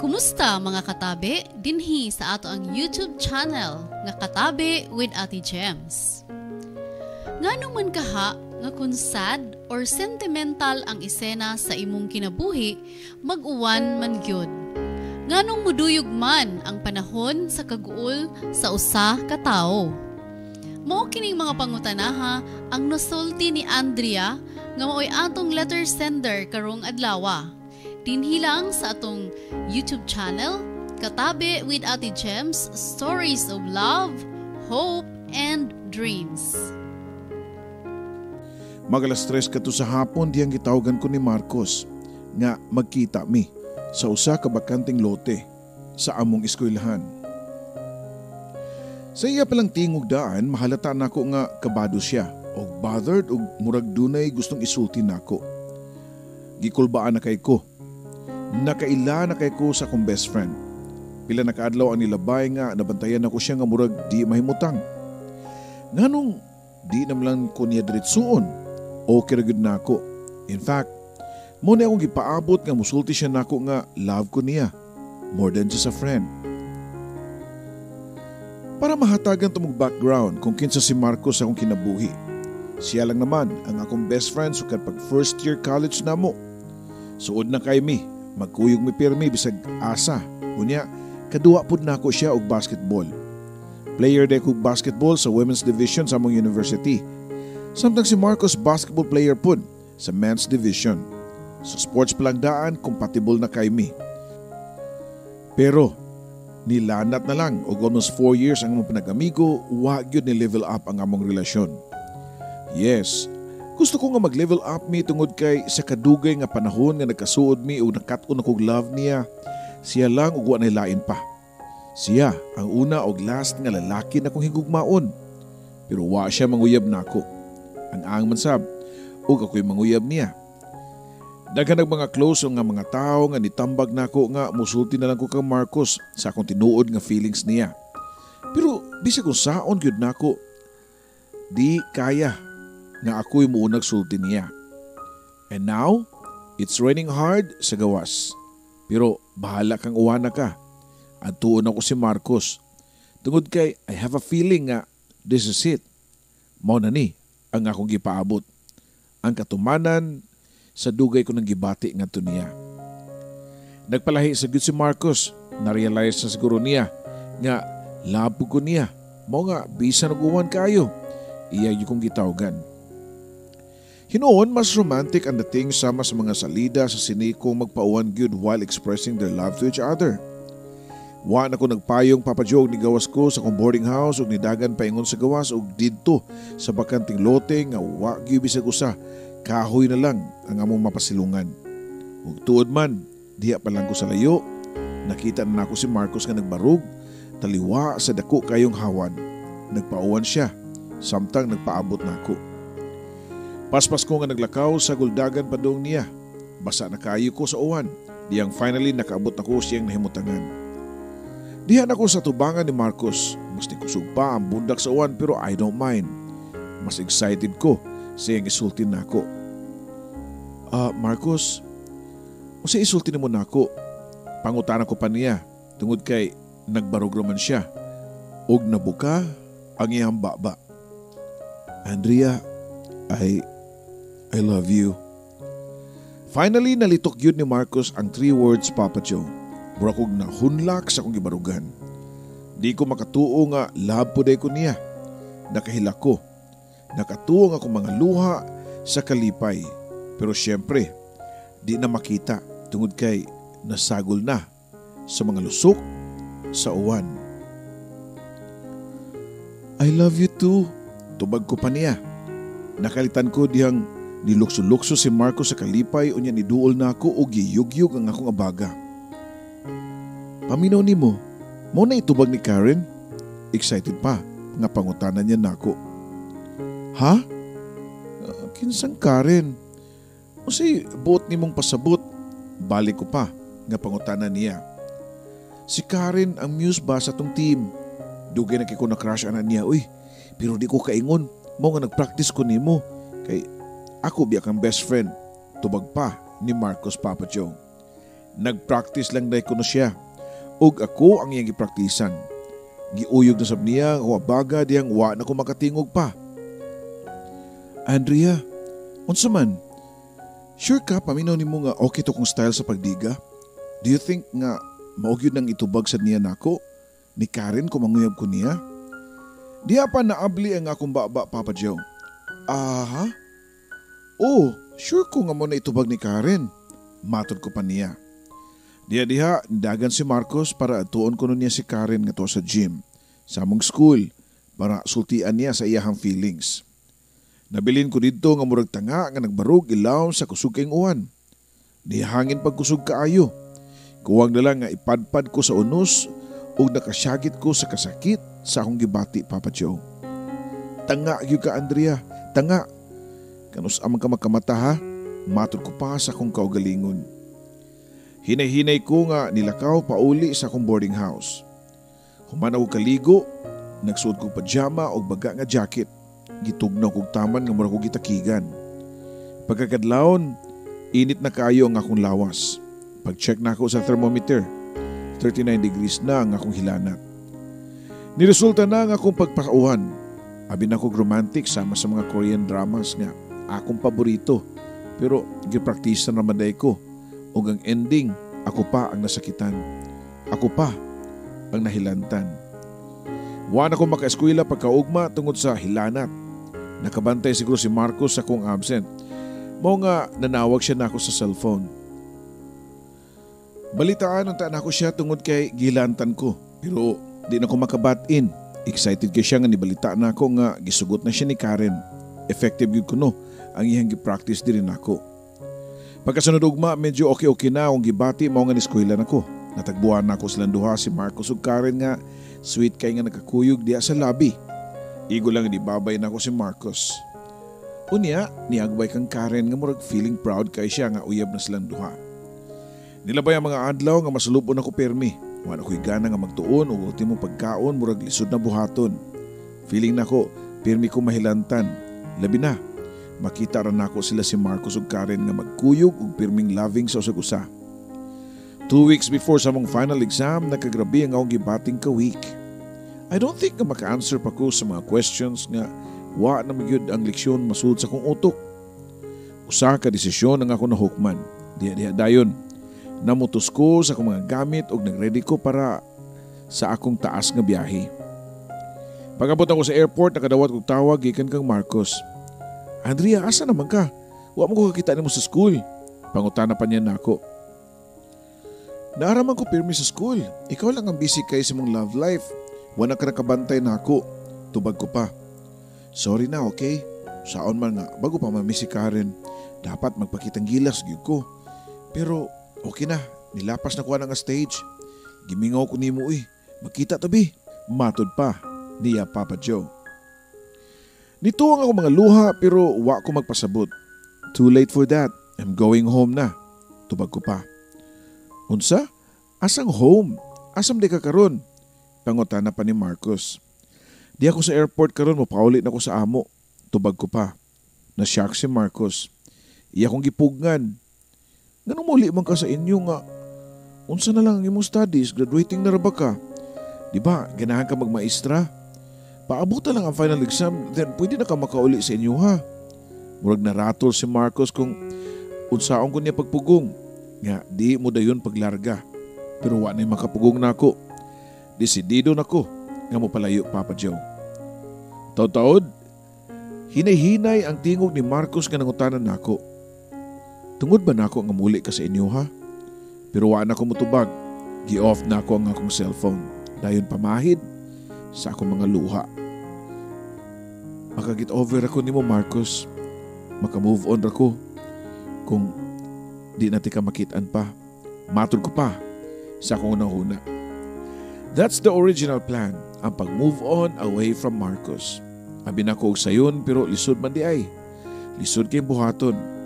Kumusta mga katabi? Dinhi sa ato ang YouTube channel nga Katabi with Ate Gems. Nganong man kaha nga kung sad or sentimental ang isena sa imong kinabuhi, mag-uwan man gyud. Nganong muduyog man ang panahon sa kaguol sa usa ka tawo. Mao kining mga pangutanaha ang nasulti ni Andrea nga maoy atong letter sender karong adlaw. Dinhi lang sa atong YouTube channel, Katabi with Ate Gems, Stories of Love, Hope, and Dreams. Magalas 3 kato sa hapon diyang gitawagan ko ni Marcos nga magkita mi sa usa ka bakanting lote sa among eskwelahan. Sa iya palang tingog daan, mahalata nako nga kabado siya o bothered o murag dunay gustong isulti nako. Gikulbaan na kay ko. Nakaila na kay ko sa akong best friend. Pila nakaadlaw ang nilabay nga nabantayan ako siya nga murag di mahimutang. Nganong di namlang ko niya diretsuon. Okay ra gyud nako. In fact, mo na akong gipaabot nga musulti siya nako nga love ko niya more than just a friend. Para mahatagan tumog background kung kinsa si Marcos akong kinabuhi. Siya lang naman ang akong best friend sukad pag first year college namo. Suod na kay mi, magkuyog mi pirmi bisag asa. Unya, kaduwa pud nako siya og basketball. Player de kog basketball sa women's division sa among university. Samtang si Marcos basketball player pud sa men's division. Sa sports palangdaan, compatible na kay mi. Pero, nilanat na lang og almost 4 years ang among pinag-amigo, wa gyud ni level up ang among relasyon. Yes, gusto ko nga mag-level up mi tungod kay sa kadugay nga panahon nga nagkasuod mi o nakat-on akong love niya, siya lang ug wa lain pa. Siya ang una og last nga lalaki na kong higugmaon. Pero wa siya manguyab nako. Ang man sab, ug ako'y manguyab niya. Daghan ang mga close nga mga tao nga nitambag nako nga musulti na lang ko kang Marcos sa akong tinuod nga feelings niya. Pero bisag kung saon gyud nako, di kaya nga ako'y muunag sulti niya. And now, it's raining hard sa gawas. Pero bahala kang uwana ka. At tuon ako si Marcos. Tungod kay I have a feeling nga this is it. Mao na ni ang akong gipaabot. Ang katumanan sa dugay ko ng gibati ngadto niya. Nagpalahi sa gyud si Marcos. Na-realize na siguro niya nga labo ko niya. Mao nga bisan og uwan kayo. Iya gyud kong gitawgan. Hinoon, mas romantic ang dating sama sa mga salida sa sinikong magpauwan gyud while expressing their love to each other. Wa na ko nagpayong papajog ni gawas ko sa kong boarding house ug nidagan paingon sa gawas ug didto sa bakanting lote nga wa gyud bisag usa, kahoy na lang ang among mapasilungan. Ug tuod man, diha pa lang ko sa layo, nakita na nako si Marcos nga nagbarug, taliwa sa dako kayong hawan. Nagpauwan siya, samtang nagpaabot nako. Paspas ko nga naglakaw sa guldagan padong niya. Basa na kayo ko sa uwan. Diyang finally nakaabot na ko siyang nahimutangan. Dihan ako sa tubangan ni Marcos. Mas nikusog pa ang bundak sa uwan pero I don't mind. Mas excited ko siyang isultin na ako. Marcos, o siya isultin mo na ako. Pangutanan ko pa niya tungod kay nagbarog raman siya. Og nabuka ang iyang baba. Andrea, I love you. Finally, nalitok yun ni Marcos ang 3 words, Papa Joe. Mura kong nahunlak sa kong ibarugan. Di ko makatuo nga love po day ko niya. Nakahila ko. Nakatuo nga akong mga luha sa kalipay. Pero syempre, di na makita tungod kay nasagol na sa mga lusok sa uwan. I love you too. Tubag ko pa niya. Nakalitan ko dihang nilukso-lukso si Marcos sa kalipay o niya niduol na ako o giyug-yug ang akong abaga. Paminaw ni mo na itubag ni Karen? Excited pa nga pangutanan niya na ako. Ha? Kinsang Karen? O si buot ni mong pasabot? Balik ko pa nga pangutanan niya. Si Karen ang muse ba sa tong team? Dugay na kay ko na crush anak niya. Uy, pero di ko kaingon. Mo nga nag-practice ko nimo kay ako biya kang best friend. Tubag pa ni Marcos, Papa Joe. Nagpractice lang dahil ko na siya. Ug ako ang iyang gipraktisan. Giuyog na sab niya o baga diyang wa na ko makatingog pa. Andrea, unsa man? Sure ka paminaw nimo nga okay to kong style sa pagdiga? Do you think nga maugyod nang itubag sa niya nako? Ni Karen kung manguyab ko niya? Diya pa naabli ang akong baba, Papa Joe. Aha? Oh, sure ko nga mo na itubag ni Karen. Matod ko pa niya. Diha dagan si Marcos para atuon ko niya si Karen nga to sa gym, sa among school, para sultian niya sa iyahang feelings. Nabilin ko dito nga murag tanga nga nagbarog ilaw sa kusog kayong uwan. Nihangin pagkusog kaayo. Kuwang na lang nga ipadpad ko sa unos ug nakasyagit ko sa kasakit sa akong gibati, Papa Joe. Tanga gyud ka, Andrea, tanga. Kanus amang ka magkamata ha? Matod ko pa sa akong kaugalingon. Hinay-hinay ko nga nilakaw pauli sa akong boarding house. Humanaw ko kaligo, nagsuot ko pajama o baga nga jacket. Gitugnaw kong taman nga mura ko gitakigan. Pagkakadlawon, init na kayo ang akong lawas. Pag-check na ako sa thermometer, 39 degrees na ang akong hilanat. Niresulta na ang akong pagpakauhan. Abi na ako romantic sama sa mga Korean dramas nga akong paborito. Pero gipraktisa naman day ko. O ang ending, ako pa ang nasakitan. Ako pa ang nahilantan. Wala ako maka-eskwela pagkaugma tungod sa hilanat. Nakabantay siguro si Marcos sa kong absent. Mao nga nanawag siya na ako sa cellphone. Balitaan ang taan ako siya tungod kay gilantan ko. Pero di na ko makabat-in. Excited kay siya nga nibalitaan na ako nga gisugot na siya ni Karen. Effective yun ko no. Ang iyang gipractice din rin ako. Pagkasunod ugma, medyo okay na akong gibati mao nga niskwela na ko. Natagbuhan na ako silang duha si Marcos ug Karen nga sweet kay nga nakakuyog diya sa lobby. Igo lang ibabay na ako si Marcos. Unya, niagbay kang Karen nga murag feeling proud kay siya nga uyab na silang duha. Nilabay ang mga adlaw nga masulubon ako permi. Wala ko'y gana nga magtuon o ultimo pagkaon murag lisod na buhaton. Feeling na ko, permi ko mahilantan. Labi na. Makita ran nako sila si Marcos ug Karen nga magkuyog ug pirming loving sa usag-usa. 2 weeks before sa mong final exam, nakagrabi ang akong gibating ka week. I don't think nga maka-answer pa ko sa mga questions nga wa na magyud ang leksyon masud sa kong utok. Usa ka desisyon ang ako nahukman. Diha dayon. Namutos ko sa akong mga gamit ug nagready ko para sa akong taas nga biyahe. Pag-abot ako sa airport, nakadawat kong tawag gikan kang Marcos. Andrea, asa naman ka? Wa mo ko kakita nimo sa school. Pangutana pa niya nako. Naaraman ko pirmi sa school. Ikaw lang ang busy kay sa mong love life. Wala ka nakabantay nako. Tubag ko pa. Sorry na, okay? Saon man nga, bago pa mami si Karen, dapat magpakitang gilas gyud ko. Pero okay na, nilapas na ko na nga stage. Gimingaw ko nimo Magkita tabi. Matod pa niya Papa Joe. Nituwang ako mga luha pero wa ko magpasabot. Too late for that. I'm going home na. Tubag ko pa. Unsa? Asang home? Asam di ka karon? Pangutana pa ni Marcos. Di ako sa airport karon, mapaulit na ko sa amo. Tubag ko pa. Na-shock si Marcos. Iya kong gipugngan. Ganong muli man ka sa inyo nga. Unsa na lang imong studies? Graduating na ra ba ka? Di ba, ganahan ka magmaestra? Paabutan lang ang final exam, then pwede na ka makauli sa inyo ha. Murag naratol si Marcos kung unsaon ko niya pagpugong. Nga, di mo dayon paglarga. Pero wa na'y makapugong na ako. Desidido na ko nga mo palayo, Papa Joe. Taod-taod, hinay-hinay ang tingog ni Marcos nga nangutanan na ako. Tungod ba na ako nga muli ka sa inyo ha? Pero wa na ko mutubag. Gi-off na ako ang akong cellphone. Dayon pamahid sa akong mga luha. Makagit over ako nimo Marcos. Maka-move on ako. Kung di natin ka makitaan pa. Matod ko pa sa akong unang-una. That's the original plan. Ang pag-move on away from Marcos. Abi na ko og sayon pero lisod man di ay. Lisod kay buhaton.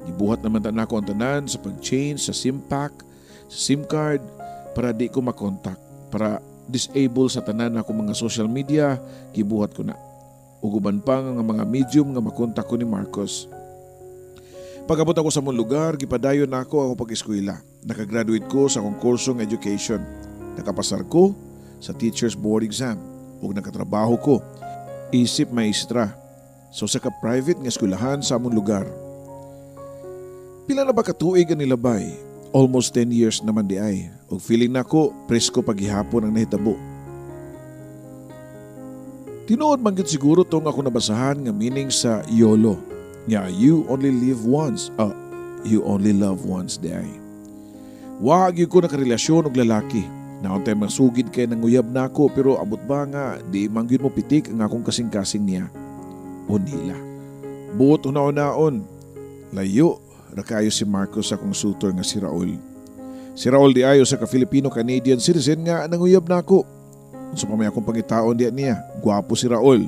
Gibuhat naman ta nako ang tanan sa pag-change sa SIM pack, sa SIM card para di ko makontak. Para disable sa tanan ako mga social media, gibuhat ko na. Uguban pa nga mga medium nga makontak ko ni Marcos. Pag-abot ako sa mong lugar, gipadayon na ako pag-eskwela. Nakagraduate ko sa akong kursong education. Nakapasar ko sa teacher's board exam ug nakatrabaho ko isip maestra so sa ka-private nga eskwelahan sa among lugar. Pila na ba katuig ang nilabay? Almost 10 years naman di ay. Ug feeling nako presko paghihapon ang nahitabo. Tinuod man gid siguro tong ako nabasahan nga meaning sa YOLO. Nga you only live once. You only love once di ay. Wa gyud ko nakarelasyon og lalaki. Naon tay masugid kay nanguyab nako pero abot ba nga di mangyud mo pitik ang akong kasing-kasing niya. O nila. Buot una-unaon. Layo ra kaayo si Marcos sa akong suitor nga si Raul. Si Raul di ayo sa ka-Filipino-Canadian citizen nga nanguyab nako. Unsa pa may akong pangitaon diya niya. Gwapo si Raul.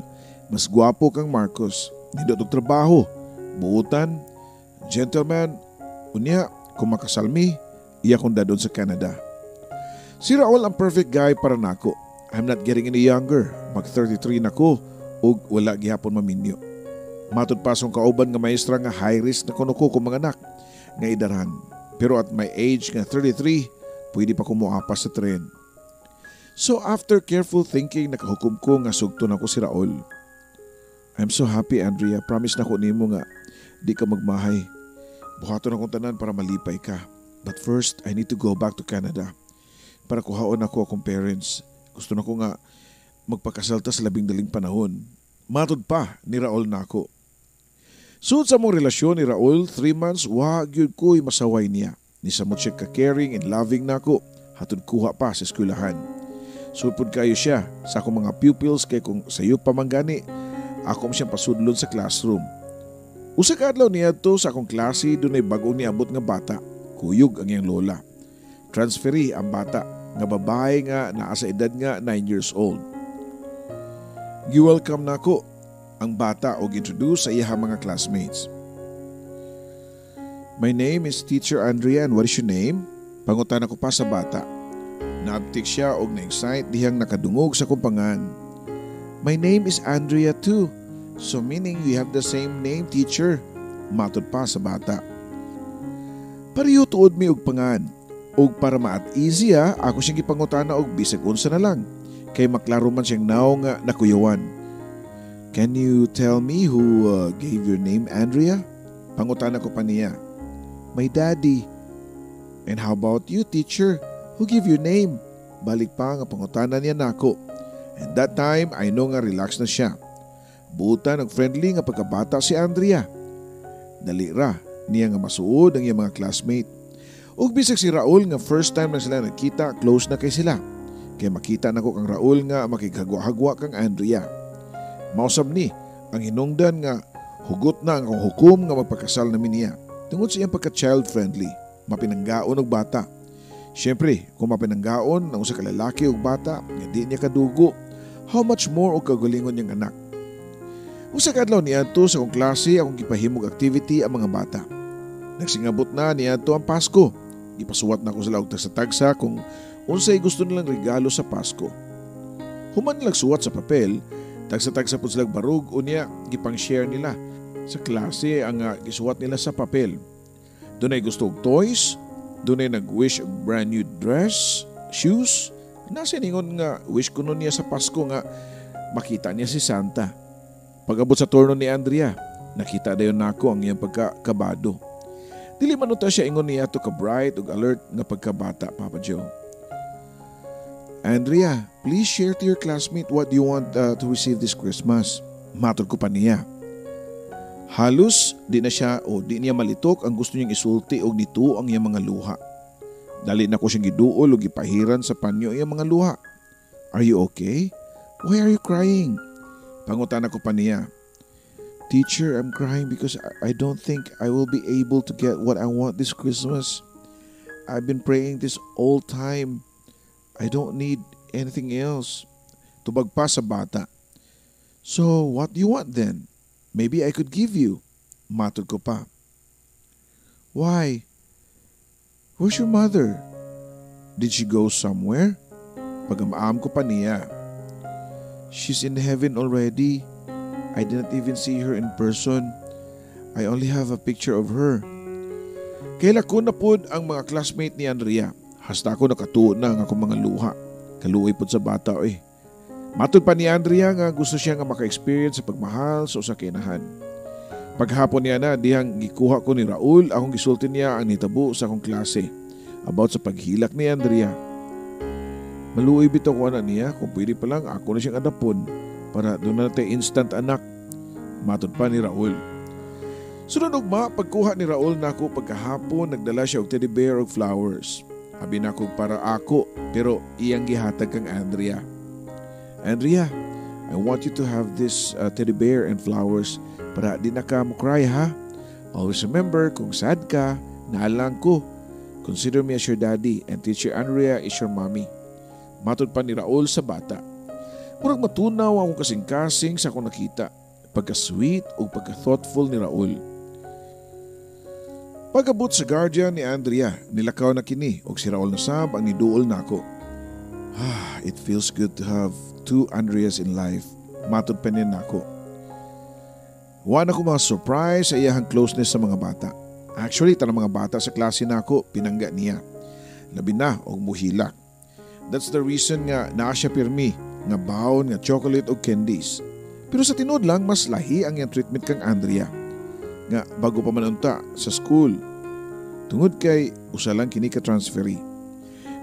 Mas gwapo kang Marcos. Nindot og trabaho. Buutan. Gentleman. Unya kung makasalmi iya kong dadon sa Canada. Si Raul ang perfect guy para nako. I'm not getting any younger. Mag-33 nako ug wala gihapon maminyo. Matud pa song kauban nga maestra nga high risk na kuno ko kung mga anak nga idaran. Pero at my age nga 33, pwede pa ko moapas sa tren. So after careful thinking, nakahukom ko nga sugto na ko si Raul. I'm so happy, Andrea. Promise na ko nimo nga di ka magmahay. Buhaton akong tanan para malipay ka. But first, I need to go back to Canada para kuhaon ako akong parents. Gusto na ko nga magpakasalta sa 12 panahon. Matod pa ni Raul na ako. Sud sa mong relasyon ni Raul, 3 months, gyud ko'y masaway niya. Ni samot siya ka-caring and loving na ako. Hatod kuha pa sa eskwelahan. Sulpod kayo siya sa akong mga pupils kay kung sayo pamanggani, ako siyang pasudlon sa classroom. Usa ka adlaw niya to sa akong klase, dunay bagong niabot nga bata. Kuyog ang iyang lola. Transferi ang bata, nga babae nga naa sa edad nga 9 years old. Gi-welcome na ako ang bata o introduce sa iyang mga classmates. My name is Teacher Andrea and what is your name? Pangutan ako pa sa bata. Naabtik siya og na-excite dihang nakadungog sa kumpangan. My name is Andrea too. So meaning we have the same name, teacher. Matod pa sa bata. Pariyo tuod mi og pangan. Og para maat easy ako siyang gipangutana og bisag unsa na lang. Kay maklaro man siyang naong nga nakuyawan. Can you tell me who gave your name, Andrea? Pangutana ko pa niya. My daddy. And how about you, teacher? Who gave your name? Balik pa nga pangutana niya nako. And that time, I know nga relax na siya. Buta nag-friendly nga pagkabata si Andrea. Dali ra niya nga masuod ang iyang mga classmate. Ug bisag si Raul nga first time na sila nagkita, close na kay sila. Kaya makita nako kang Raul nga makighagwa-hagwa kang Andrea. Mausab ni ang hinungdan nga hugot na ang hukom nga magpakasal namin niya. Tungod sa iyang pagka-child friendly, mapinanggaon og bata. Siyempre, kung mapinanggaon ang usa ka lalaki og bata nga di niya kadugo, how much more og kagalingon niyang anak. Usa ka adlaw niadto sa akong klase akong gipahimog activity ang mga bata. Nagsingabot na niadto ang Pasko. Ipasuwat na ko sila og tagsa-tagsa kung unsay gusto nilang regalo sa Pasko. Human nilang suwat sa papel, tagsa-tagsa po silang barug unya gipang-share nila sa klase ang gisuwat nila sa papel. Dunay gusto og toys, dunay nag-wish og brand new dress, shoes. Nasa ningon nga wish kuno niya sa Pasko nga makita niya si Santa. Pag-abot sa turno ni Andrea, nakita dayon nako ang iyang pagkakabado. Dili man uta siya ingon niya to ka bright ug alert nga pagkabata, Papa Joe. Andrea, please share to your classmate what you want to receive this Christmas. Matod ko pa niya. Halos di niya malitok ang gusto niyang isulti og nito ang iyang mga luha. Dali na ko siyang giduol og gipahiran sa panyo iyang mga luha. Are you okay? Why are you crying? Pangutana ko pa niya. Teacher, I'm crying because I don't think I will be able to get what I want this Christmas. I've been praying this all time. I don't need anything else. Tubag pa sa bata. So, what do you want then? Maybe I could give you. Matod ko pa. Why? Where's your mother? Did she go somewhere? Pagamaam ko pa niya. She's in heaven already. I didn't even see her in person. I only have a picture of her. Kaila ko na pod ang mga classmate ni Andrea. Hasta ako nakatuon na ang akong mga luha. Kaluoy pod sa bata Matud pa ni Andrea nga gusto siya nga maka-experience sa pagmahal sa usa ka inahan. Paghapon niya na dihang gikuha ko ni Raul akong gisulti niya ang nitabo sa akong klase about sa paghilak ni Andrea. Maluoy bitaw ko anak niya kung pwede pa lang ako na siyang adapon para doon na natin instant anak. Matud pa ni Raul. Sunod ugma, pagkuha ni Raul nako pagkahapon nagdala siya og teddy bear og flowers. Abi nako para ako pero iyang gihatag kang Andrea. Andrea, I want you to have this teddy bear and flowers para di na ka mo cry ha. Always remember kung sad ka, naalang ko. Consider me as your daddy and teacher Andrea is your mommy. Matud pa ni Raul sa bata. Murag matunaw ang kasing-kasing sa akong nakita. Pagka-sweet o pagka-thoughtful ni Raul. Pag-abot sa guardian ni Andrea, nilakaw na kini o si Raul na sab ang niduol na ako. It feels good to have two Andreas in life. Matud pa niya na ako. Wala ko mga surprise sa iyahang closeness sa mga bata. Actually, tanang mga bata sa klase na ako, pinangga niya. Labi na o muhilak. That's the reason nga naa siya pirmi, nga baon, nga chocolate o candies. Pero sa tinod lang, mas lahi ang iyang treatment kang Andrea. Nga bago pa manunta sa school. Tungod kay usa lang kini ka transferi.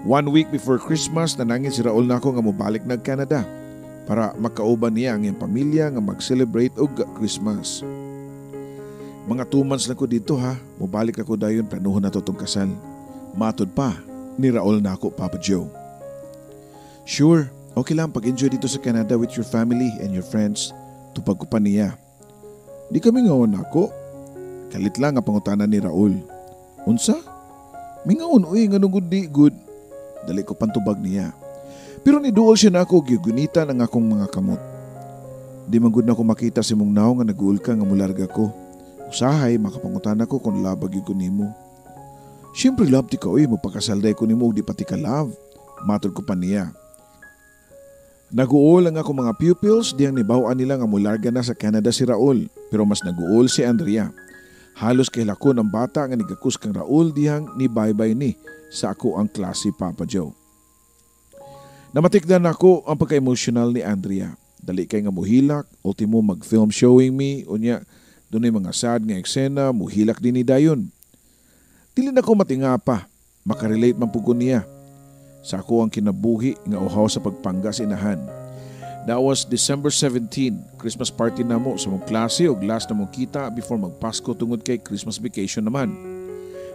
1 week before Christmas, nanangin si Raul na ako nga mobalik na Canada para makauban niya ang iyang pamilya nga mag-celebrate og Christmas. Mga 2 months lang ko dito ha, mobalik ako dayon planuhon na to tong kasal. Matud pa ni Raul na ako, Papa Joe. Sure, okay lang pag-enjoy dito sa Canada with your family and your friends. Tupag ko pa niya. Di kami ngawon ako. Kalit lang ang pangutanan ni Raul. Unsa? Mingaon nga nung good. Dali ko pantubag niya. Pero niduol siya na ako gigunita ng akong mga kamot. Di man gud na ako makita si mong naw nga naguol ka nga mularga ko. Usahay makapangutan ako kung labag yun ko nimo. Siyempre love ti ka mapakasalday ko nimo di pati ka love. Matod ko pa niya. Naguol ang akong mga pupils diyang nibawaan nila nga mularga na sa Canada si Raul. Pero mas naguol si Andrea. Halos kailako ng bata nga nigakus kang Raul diyang ni bye-bye ni sa ako ang klase, Papa Joe. Namatikdan ako ang pagka-emotional ni Andrea. Dali kay nga muhilak, ultimo mag-film showing me, unya doon ay mga sad nga eksena, muhilak din ni dayon. Dili na ko matinga pa, makarelate man po ko niya. Sa ako ang kinabuhi nga uhaw sa pagpangga sa inahan. That was December 17, Christmas party na mo sa mong klase o last na mong kita before magpasko tungod kay Christmas vacation naman.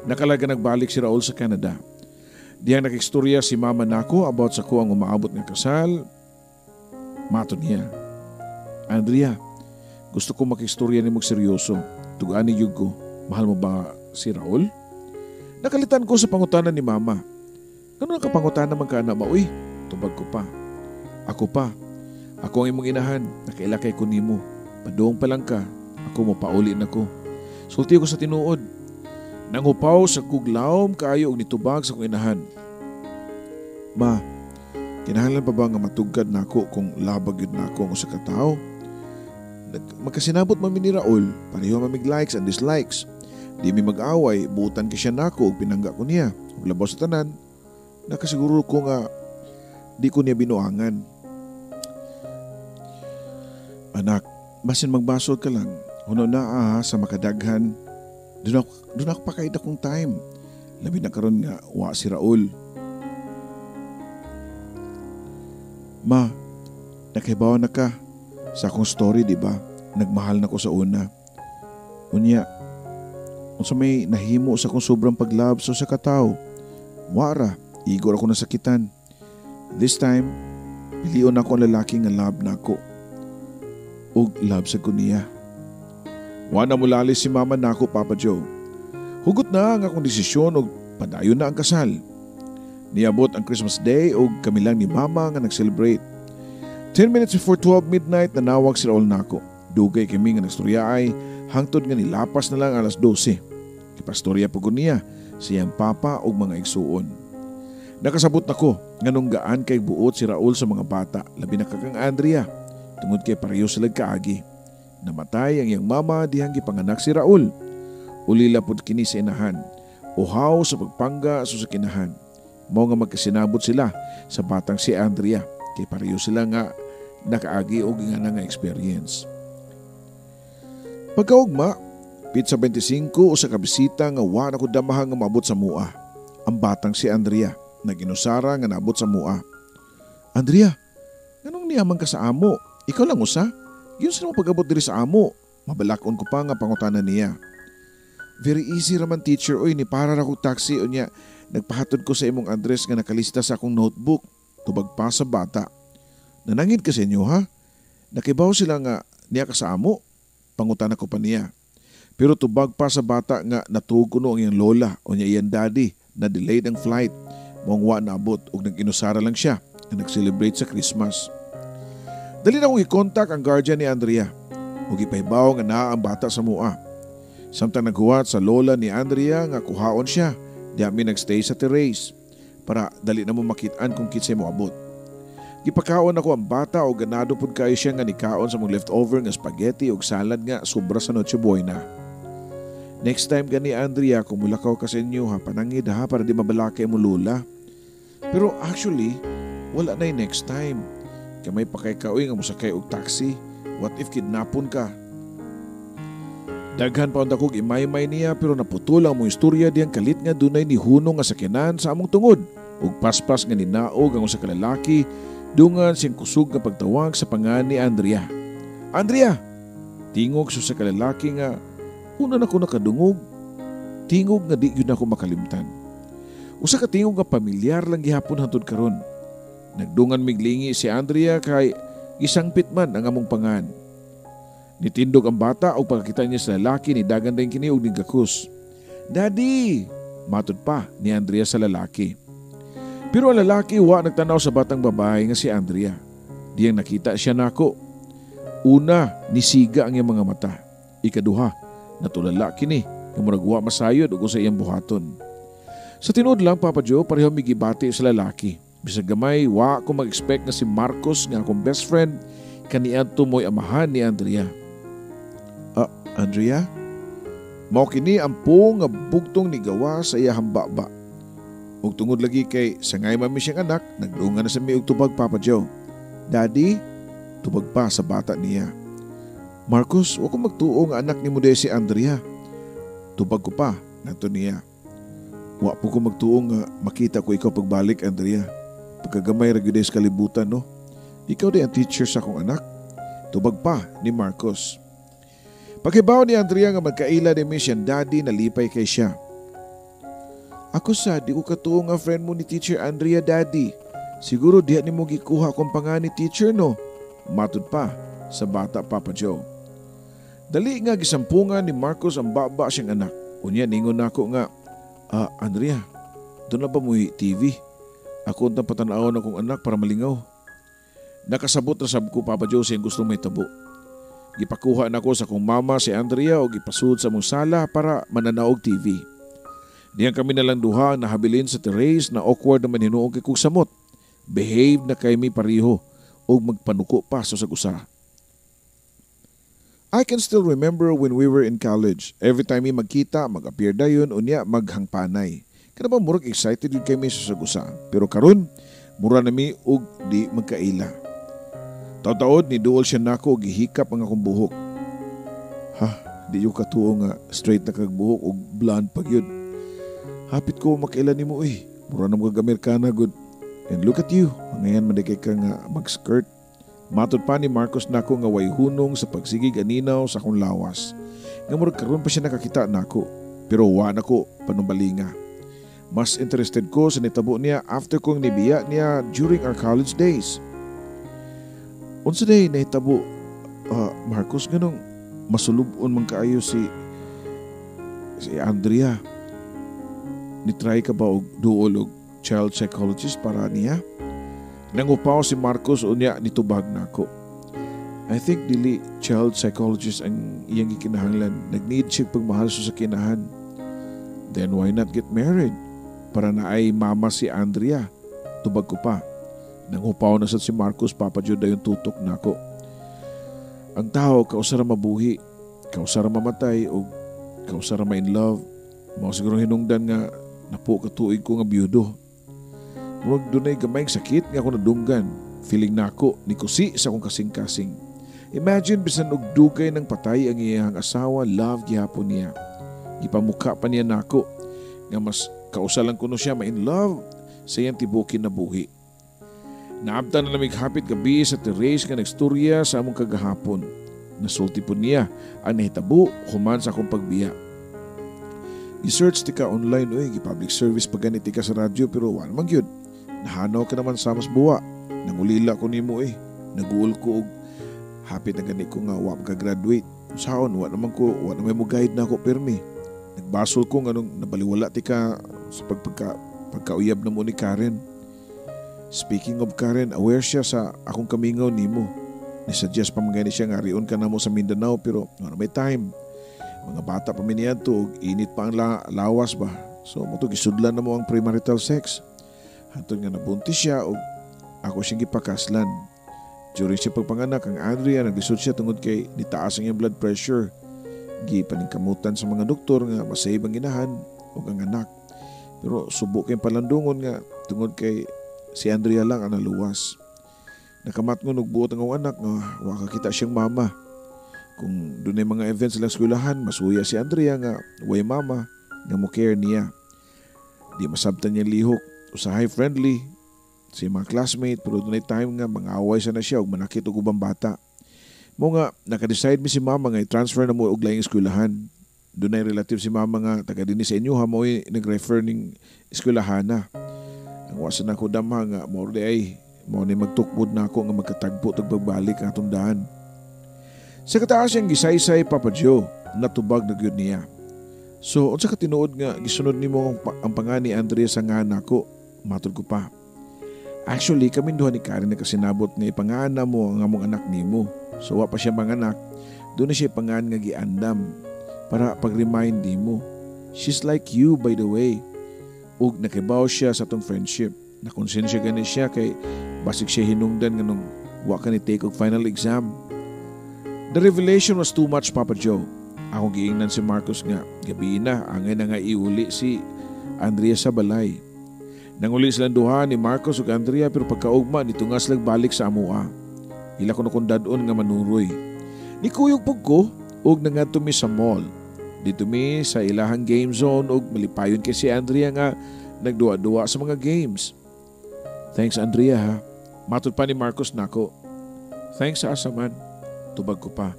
Nakalaga nagbalik si Raul sa Canada. Diyang nakistorya si mama nako about sa ko ang umaabot ng kasal. Mato niya. Andrea, gusto ko makistorya ni mong seryoso. Tugaan ni Yugo, mahal mo ba si Raul? Nakalitan ko sa pangutanan ni mama. Ganun ang kapangutanan man ka na mauy. Tubag ko pa. Ako pa. Ako ang imong inahan. Nakailakay ko nimo. Padoong pa lang ka. Ako mo pauli na ko. Sulti ko sa tinuod. Nangupaw sa kuglawom kaayo og nitubag sa kong inahan. Ma, kinahanglan pa ba nga matugkad nako kung labag yun nako ang usa ka tawo? Magkasinabot man ni Raul, pareho mamig likes and dislikes. Di mi mag-away, buutan ki siya nako og pinangga ko niya. Ug labaw sa tanan, nakasiguro ko nga di ko niya binuangan. Anak, basin magbasol ka lang. Huno na sa makadaghan. Doon ako pakaida kong time. Labi na karon nga wa si Raul. Ma, nakibaw na ka sa akong story, di ba? Nagmahal na ko sa una. Unya, unsa may nahimo sa akong sobrang paglove sa katao. Wara, igor ako nasakitan. This time, pilion ako ang lalaki nga love na ako. Ug love sa kuniya. Wala mulali si mama nako, Papa Joe. Hugot na ang akong desisyon og padayon na ang kasal. Niabot ang Christmas Day og kami lang ni mama nga nag-celebrate. 10 minutes before 12 midnight nanawag si Raul nako. Dugay kami nga nagstorya ay hangtod nga nilapas na lang alas 12. Kipastorya po ko niya siyang papa og mga igsuon. Nakasabot nako nganong gaan kay buot si Raul sa mga bata, labi na kakang Andrea. Tungod kay pareho sila kaagi. Namatay ang iyang mama dihang gipanganak si Raul. Ulila pud kini sa inahan. uhaw sa pagpangga sa sakinahan. Mao nga magkasinabot sila sa batang si Andrea kay pareho sila nga nakaagi og ingana nga experience. Pagkaugma, Pitsa 25 usa ka bisita nga wa na ko damahang nga maabot sa mua. Ang batang si Andrea na ginusara nga naabot sa mua. Andrea, nganong niyaman ka sa amo? Ikaw lang usa? Yun sila mo pag-abot diri sa amo. Mabalakon ko pa nga pangutanan niya. Very easy raman teacher, oy, ni para ra kog taxi o niya. Nagpahatod ko sa imong address nga nakalista sa akong notebook. Tubag pa sa bata. Nanangid ka sa inyo ha? Nakibaw sila nga niya ka sa amo. Pangutana ko pa niya. Pero tubag pa sa bata nga natuog ko no ang iyang lola o niya iyang daddy na delayed ang flight. Mong wa naabot o nag-inusara lang siya na nag-celebrate sa Christmas. Dali na kong i-contact ang guardian ni Andrea o ipahibaw nga naa ang bata sa mua. Samtang naghuwat sa lola ni Andrea nga kuhaon siya, di amin nagstay sa terrace para dali na mo makitaan kung kinsay mo abot. Gipakaon ako ang bata o ganado pud kayo siya nga nikaon sa mong leftover nga spaghetti o salad nga sobra sa Noche Buena. Next time gani Andrea, kung mulakaw ka sa inyo ha, panangid ha para di mabalakay mo lola. Pero actually, wala na yung next time. Kamay pa kay kaoy nga musakay og taxi. What if kidnapon ka? Daghan pa unta kog imay-may niya pero naputol ang mong istorya diyang kalit nga dunay ni hunong nga sakinan sa among tungod. Ug paspas nga ninaog ang usa ka lalaki dungan siyang kusog nga pagtawag sa pangan ni Andrea. Andrea! Tingog sa ka lalaki nga una na ko nakadungog. Tingog nga di yun ako makalimtan. Usa ka tingog nga pamilyar lang gihapon hantod karon. Nagdungan miglingi si Andrea kay isang pitman ang among pangan. Nitindog ang bata o pagkakita niya sa lalaki ni dagan dayong kini og nigakus. Daddy! Matod pa ni Andrea sa lalaki. Pero ang lalaki wa nagtanaw sa batang babae nga si Andrea. Diyang nakita siya nako. Una, nisiga ang iyang mga mata. Ikaduha, natulala kini nga murag wa masayod ug sa iyang buhaton. Sa tinuod lang Papa Joe, pareho migibati sa lalaki. Bisag gamay, wa ko mag-expect na si Marcos nga akong best friend kaniadto mo'y amahan ni Andrea. Andrea? Mao kini ampong nga bugtong ni gawa sa iyahang baba. Ug tungod lagi kay sangay mami siyang anak, nagdungan na sa mi og tubag Papa Joe. Daddy, tubag pa sa bata niya. Marcos, wa ko magtuo nga anak ni mo si Andrea. Tubag ko pa, nato niya. Wa po ko magtuo nga makita ko ikaw pagbalik Andrea. Pagkagamay ra gyud sa kalibutan no. Ikaw di ang teacher sa akong anak. Tubag pa ni Marcos. Paghibaw ni Andrea nga magkaila ni siyang daddy nalipay kay siya. Ako sa di ko katuo nga friend mo ni teacher Andrea daddy. Siguro diha nimo gikuha kong pangan ni teacher no. Matud pa sa bata Papa Joe. Dali nga gisampungan ni Marcos ang baba siyang anak. Unya ningon nako nga, Andrea, doon na ba mo TV? Ako ang patanaw na kong anak para malingaw. Nakasabot na sab ko Papa Joe siyang gusto may tabo. Gipakuha na ko sa kong mama si Andrea o gipasud sa mong sala para mananaog TV. Diyan kami nalang duha na habilin sa terrace na awkward naman hinuog kay kong samot. Behave na kay mi pariho o magpanuko pa sa usa. I can still remember when we were in college. Every time mi magkita, mag-appear dayon unya maghangpanay. Kana ba murag excited yun kami sa sagusa. Pero karon, mura na mi og di magkaila. Taud-taud ni duol siya nako og gihikap ang akong buhok. Ha, di yung katuo nga straight na kag buhok og blonde pag yun. Hapit ko makaila nimo eh. Mura na mga Amerikana good. And look at you, ngayon madikay ka nga mag-skirt. Matod pa ni Marcos nako nga way hunong sa pagsigig aninaw sa akong lawas. Nga murag karon pa siya nakakita nako. Pero wa nako panumbalinga. Mas interested ko sa nitabo niya after kong nibiya niya during our college days. Unsa day nahitabo, Marcos, ganong masulubon man kaayo si Andrea. Nitry ka ba og duol og child psychologist para niya? Nangupaw si Marcos unya nitubag nako. I think dili child psychologist ang iyang gikinahanglan. Nag-need siya pagmahal sa sakinahan. Then why not get married? Para na ay mama si Andrea. Tubag ko pa. Nangupaw na sad si Marcos, Papa Joe dayon tutok nako. Ang tao kausara mabuhi, kausara mamatay o kausara ma in love. Mao siguro hinungdan nga napo katuig ko nga biyudo. Murag dunay gamayng sakit nga ako nadunggan. Feeling nako ni kusi sa akong kasing-kasing. Imagine bisan og dugay ng patay ang iyang asawa, love gihapon niya. Ipamukha pa niya nako nga mas kausalan kuno siya ma-in love sa iyang tibukin na buhi. Naabtan na lamig hapit gabi sa terrace nga nagstorya sa among kagahapon. Nasulti po niya ang nahitabo human sa akong pagbiya. I-search ti ka online gi-public service pa ganiti ka sa radyo pero wala naman yun. Nahanaw ka naman sa mas buwa. Nangulila ko nimo naguol ko og hapit na gani ko nga wa ka-graduate. Saon wa naman mo guide na ako permi. Nagbasol ko nganong nabaliwala ti ka sa pagkauyab na mo ni Karen. Speaking of Karen, aware siya sa akong kamingaw nimo. Ni-suggest pa mga siya nga riyon ka na mo sa Mindanao pero wala may time. Mga bata pa miniyan to, init pa ang lawas ba. So mo to gisudlan na mo ang premarital sex. Hantod nga nabuntis siya o ako siyang gipakaslan. During siya pagpanganak, ang Andrea naglisod siya tungod kay nitaas ang iyang blood pressure. Gipaningkamutan sa mga doktor nga masave ang inahan o ang anak. Pero subok kayong palandungon nga tungod kay si Andrea lang ang naluwas. Nakamatngon og buot ang anak nga wakakita siyang mama. Kung doon ay mga events silang eskwelahan, masuya si Andrea nga way mama nga mo care niya. Di masabtan niya lihok, usahay friendly si mga classmate pero doon ay time nga mangaway sana siya og manakit og ubang bata. Mo nga naka-decide mi si mama nga i-transfer na mo og laing eskwelahan. Doon ay relative si mama nga taga dinhi sa inyo ha mo nag-refer ning eskwelahan na. Ang wasan ako damha nga mo ay mo ni magtukbod na ako nga magkatagpo tag pagbalik ang atong daan. Sa kataas siyang gisaysay Papa Joe, natubag na gyud niya. So unsa ka tinuod nga gisunod nimo ang pangani Andrea sa ngana ko? Matud ko pa. Actually, kami duha ni Karen na kasinabot nga ipangana mo ang among anak nimo. So wa pa siya manganak, doon na siya pangan nga giandam para pag-remind mo. She's like you by the way. Ug nakibaw siya sa atong friendship. Nakonsensya gani siya kay basig siya hinungdan nga nung wa ka ni take og final exam. The revelation was too much, Papa Joe. Ako giingnan si Marcos nga gabi na angay na nga iuli si Andrea sa balay. Nanguli silang duha ni Marcos ug Andrea pero pagkaugma nitungas lang balik sa amoa. Ila ko nakundadon nga manuroy. Nikuyog pug ko ug nangadto mi sa mall. Dito mi sa ilahang game zone ug malipayon kay si Andrea nga nagduwa-duwa sa mga games. Thanks Andrea ha. Matud pa ni Marcos nako. Thanks sa asaman. Tubag ko pa.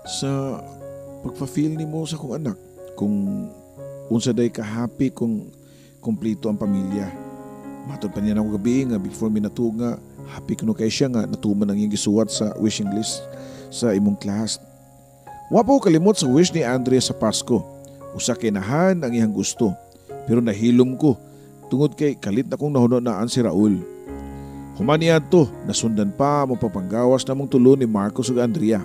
Sa pagpa-feel ni mo sa kong anak kung unsa day ka happy kung kompleto ang pamilya. Matod pa niya na ako gabi nga before mi natuga, happy kuno kay siya nga natuman ang iyong gisuwat sa wishing list sa imong class. Wa pa ko kalimot sa wish ni Andrea sa Pasko. Usa kay nahan ang iyang gusto. Pero nahilom ko tungod kay kalit na kong nahunonaan si Raul. Humaniad to, nasundan pa mo papanggawas na mong tulo ni Marcos ug Andrea.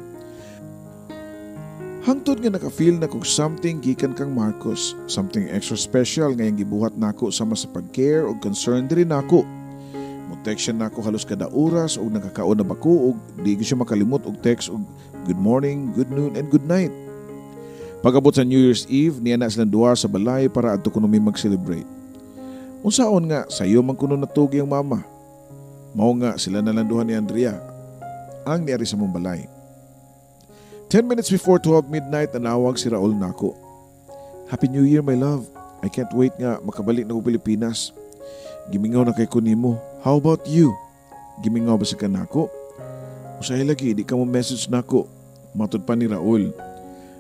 Hangtod nga naka-feel na kung something gikan kang Marcos, something extra special nga yung gibuhat nako sama sa pag-care o concern diri nako. Mo-text siya nako halos kada oras o nakakaon na bako o di siya makalimot og text og good morning, good noon, and good night. Pag-abot sa New Year's Eve, niya na silang duha sa balay para adto kuno mi mag-celebrate. Unsaon nga sayo man kuno natugi ang mama. Mao nga sila na lang duha ni Andrea ang niari sa mong balay. 10 minutes before 12 midnight, nanawag si Raul nako. Happy New Year, my love. I can't wait nga makabalik na ko Pilipinas. Gimingaw na kay ko nimo. How about you? Gimingaw ba sa kanako? Usahay lagi, di ka mo message nako. Matud pa ni Raul.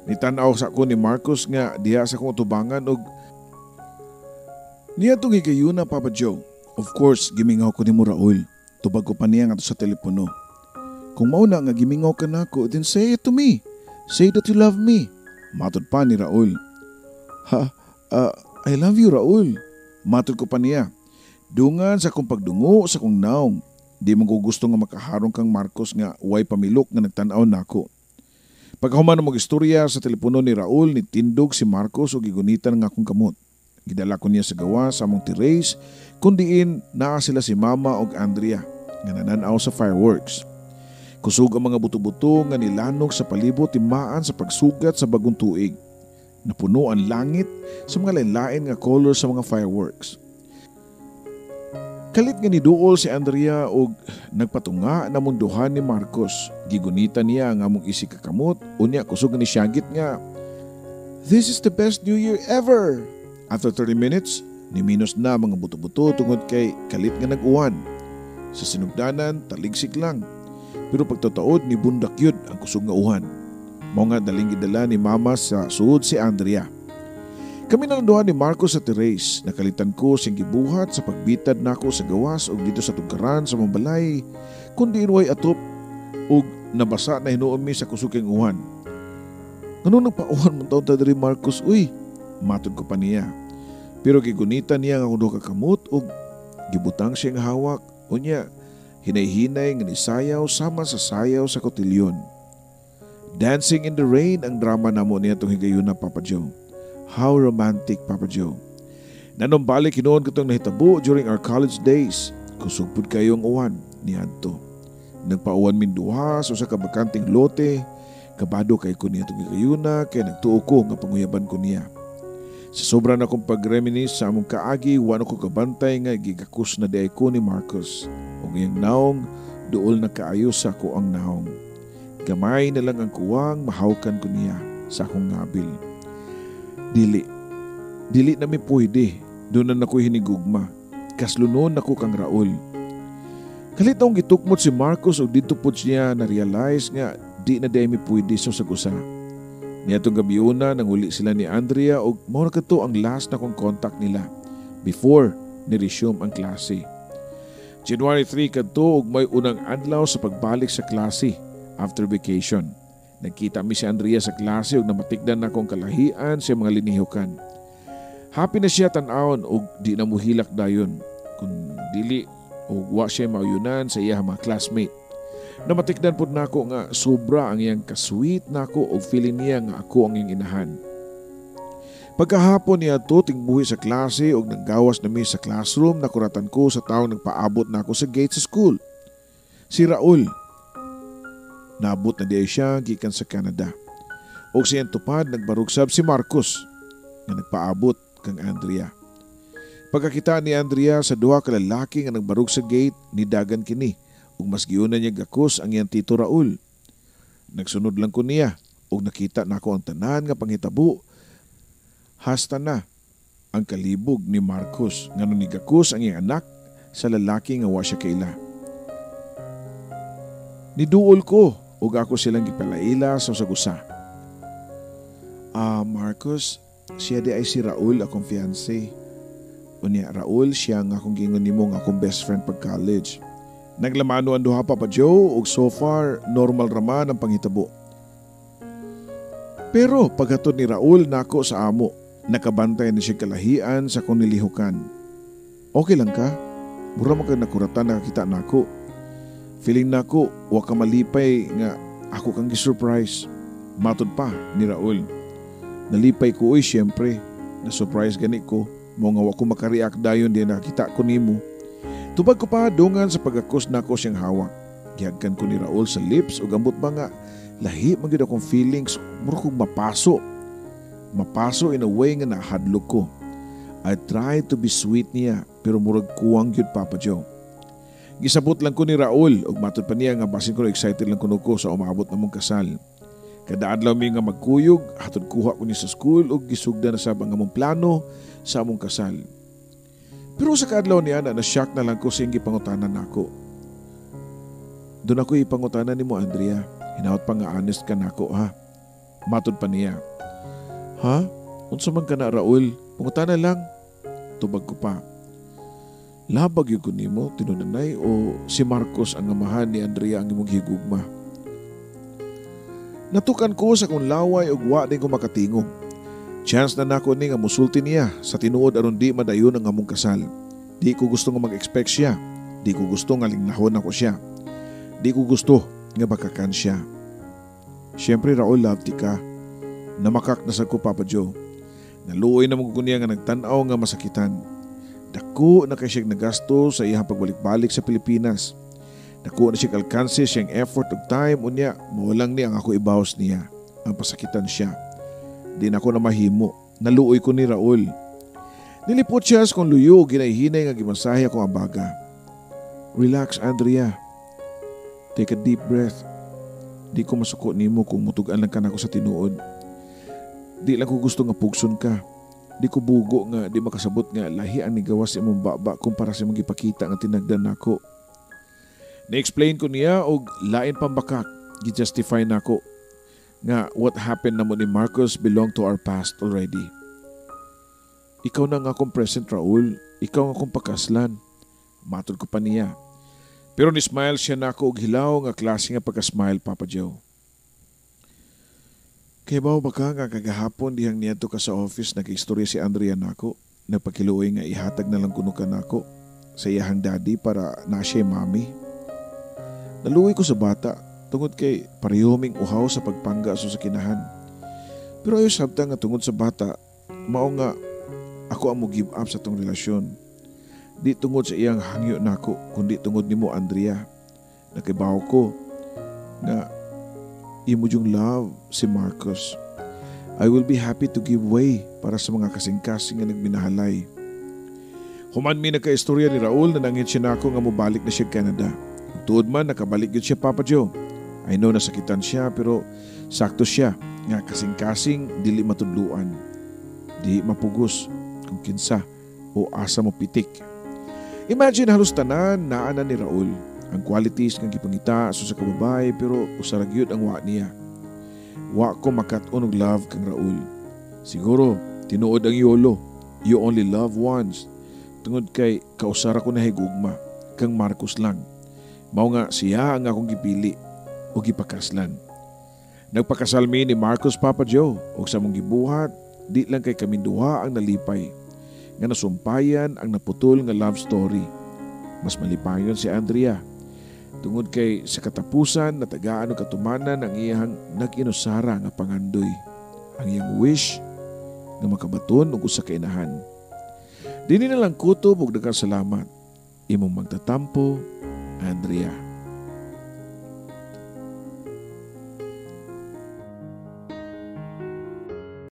Nitanaw sa ko ni Marcos nga diha sa kong tubangan og niya itong higayuna, Papa Joe. Of course, gimingaw ko ni mo Raul. Tubag ko pa niya nga sa telepono. Kung mauna nga gimingaw ka nako, then say it to me. Say that you love me. Matod pa ni Raul. I love you, Raul. Matod ko pa niya. Dungan sa kong pagdungo sa kong naong. Di mo ko gusto nga makaharong kang Marcos nga way pamilok nga nagtanaw nako. Pagkahuman mo istorya sa telepono ni Raul, nitindog si Marcos o gigunitan nga akong kamot. Gidala ko niya sa gawa sa among terrace, kundiin naa sila si Mama o Andrea nga nananaw sa fireworks. Kusog ang mga buto-buto nga nilanog sa palibot timaan sa pagsugat sa bagong tuig. Napuno ang langit sa mga lain-lain nga color sa mga fireworks. Kalit nga niduol si Andrea og nagpatunga na munduhan ni Marcos. Gigunita niya ang among isi kakamot, unya kusog ni Syagit nga, "This is the best New Year ever!" After 30 minutes, niminos na mga buto-buto tungod kay kalit nga nag-uwan. Sa sinugdanan, taligsik lang. Pero pagtataod ni bundak yun ang kusog nga uwan. Mao nga daling gidala ni Mama sa suod si Andrea. Kami nanduhan ni Marcos sa Therese. Nakalitan ko siyang gibuhat sa pagbitad nako sa gawas o dito sa tugkaran sa mambalay. Kundi inway atop o nabasa na hinuon mi sa kusog kang uwan. Ano nagpauhan mong taon ta diri Marcos? Uy, matod ko pa niya. Pero gigunita niya nga kuno kakamot o gibutang siyang hawak. Unya, hinay-hinay nga nisayaw sama sa sayaw sa kotilyon. Dancing in the Rain ang drama namo niya itong higayon na Papa Joe. How romantic, Papa Joe. Nanumbalik hinoon katong nahitabo during our college days. Kusugpod kayo ang uwan ni Anto. Nagpauwan min duha sa kabakanting lote. Kabado kay ko niya itong higayon na kaya nagtuo ko nga panguyaban ko niya. Sa sobra na kong pag-reminis sa among kaagi, wano ko kabantay nga gigakus na di ko ni Marcos. O ngayong naong, dool na kaayo sa ko ang naong. Gamay na lang ang kuwang, mahawkan ko niya sa akong ngabil. Dili na mi pwede, doon na ako hinigugma. Kaslunon ako kang Raul. Kalitong gitukmot si Marcos o dito po siya na-realize nga di na di mi pwede sa sagusa. Niyatong gabiuna nang uli sila ni Andrea o mao kato ang last na kong contact nila before ni-resume ang klase. January 3 kadto ug may unang adlaw sa pagbalik sa klase after vacation. Nagkita mi si Andrea sa klase ug namatikdan na akong kalahian sa mga linihukan. Happy na siya tan-awon ug di na muhilak dayon kun dili ug wa siya mauyunan sa iya mga classmate. Namatikdan po na ako nga sobra ang iyang kasweet na ako o feeling niya nga ako ang iyang inahan. Pagkahapon niya to tingbuhi sa klase o nanggawas na mi sa classroom, nakuratan ko sa taong nagpaabot na ako sa gate sa school. Si Raul. Naabot na diya siya gikan sa Canada. O siyang tupad nagbarugsab si Marcos nga nagpaabot kang Andrea. Pagkakita ni Andrea sa duha ka lalaki nga nagbarug sa gate, nidagan kini. Ug mas giuna niya gakos ang iyang tito Raul. Nagsunod lang ko niya ug nakita nako ang tanan nga panghitabo. Hasta na ang kalibog ni Marcos ngano ni gakos ang iyang anak sa lalaki nga wa siya kaila. Niduol ko ug ako silang gipalaila sa sagusa. Marcos, siya di ay si Raul akong fiancé. Unya Raul siya nga akong gingon nimo nga akong best friend pag college. Naglamano ang duha Papa Joe ug so far normal raman ang panghitabo. Pero paghatod ni Raul nako sa amo, nakabantay na siya kalahian sa kong nilihukan. Okay lang ka? Mura man ka nakuratan nakakita nako. Feeling nako wa ka malipay nga ako kang gi-surprise. Matod pa ni Raul. Nalipay ko siyempre. Na-surprise gani ko. Mo nga wa ko makareact dayon di nakita ko nimo. Tubag ko pa dungan sa pagakos nako siyang hawak. Gihagkan ko ni Raul sa lips ug ambot ba nga lahi man gyud akong feelings mura kog mapaso. Mapaso in a way nga nahadlok ko. I tried to be sweet niya pero murag kuwang gyud Papa Joe. Gisabot lang ko ni Raul ug matud pa niya nga basin ko excited lang kuno ko sa umabot namong kasal. Kada adlaw mi nga magkuyog, hatod kuha ko ni sa school ug gisugda na sab ang among plano sa among kasal. Pero sa kadlaw niya na-shock na lang ko sa iyong gipangutanan nako. Doon ako ipangutanan nimo Andrea. Hinaot pa nga honest ka nako ha. Matod pa niya. Ha? Unsa man ka na Raul? Pangutanan lang. Tubag ko pa. Labag yung kunimo, tinunanay o si Marcos ang amahan ni Andrea ang imong higugma? Natukan ko sa kung laway ug wa din ko makatingog. Chance na nako ni nga musulti niya sa tinuod aron di madayon ang among kasal. Di ko gusto nga mag-expect siya. Di ko gusto nga lingnahon ako siya. Di ko gusto nga bakakan siya. Siyempre Raul, love ti ka. Namakak na sa ko Papa Joe. Naluoy na mo ko niya nga nagtanaw nga masakitan. Dako na kay siyang nagasto sa iyang pagbalik-balik sa Pilipinas. Dako na siyang alkanse siyang effort ug time unya mawalang ni ang ako ibawas niya ang pasakitan siya. Di na ako na mahimo. Naluoy ko ni Raul. Nilipot siya sa kong luyo, ginay-hinay nga gimasahe akong abaga. Relax, Andrea. Take a deep breath. Di ko masuko nimo kung mutugan lang ka na ako sa tinuod. Di lang ko gusto nga pugson ka. Di ko bugo nga di makasabot nga lahi ang nigawas sa imong baba kumpara sa imong gipakita nga tinagdan nako. Na-explain ko niya og lain pambakak, gi-justify nako nga what happened namo ni Marcos belong to our past already. Ikaw na nga akong present, Raul. Ikaw nga akong pakaslan. Matod ko pa niya. Pero ni-smile siya nako og hilaw nga klase nga pagka-smile, Papa Joe. Kaya ba ka nga kagahapon dihang niyato ka sa office nag-istorya si Andrea nako, nagpakiluoy nga ihatag na lang kuno ka nako sa iyahang daddy para na siya mami. Naluwi ko sa bata tungod kay parehoming uhaw sa pagpangga sa sakinahan. Pero ayo sabta nga tungod sa bata, mao nga ako ang mo give up sa tong relasyon. Di tungod sa iyang hangyo nako, kundi tungod nimo, Andrea. Nakibaw ko nga imo yung love si Marcos. I will be happy to give way para sa mga kasing-kasing nga nagminahalay. Human mi nagka-istorya ni Raul na nangit siya nako nga mobalik na siya Canada. Tuod man nakabalik yun siya, Papa Joe. I know nasakitan siya pero sakto siya nga kasing-kasing dili matudluan. Di mapugos kung kinsa o asa mo pitik. Imagine halos tanan naana ni Raul. Ang qualities ng gipangita sa kababay pero usaragyod ang wa niya. Wa ko makat-on og love kang Raul. Siguro tinuod ang yolo. You only love once. Tungod kay kausara ko na higugma kang Marcos lang. Mao nga siya ang akong gipili o gipakaslan. Nagpakasal mi ni Marcos, Papa Joe, og sa mong gibuhat di lang kay kaming duha ang nalipay. Nga nasumpayan ang naputol nga love story. Mas malipayon si Andrea. Tungod kay sa katapusan natagaan og katumanan ang iyang nag-inusara nga pangandoy. Ang iyang wish nga makabaton og usa ka inahan. Dini na lang kutob og daghang salamat. Imong magtatampo, Andrea.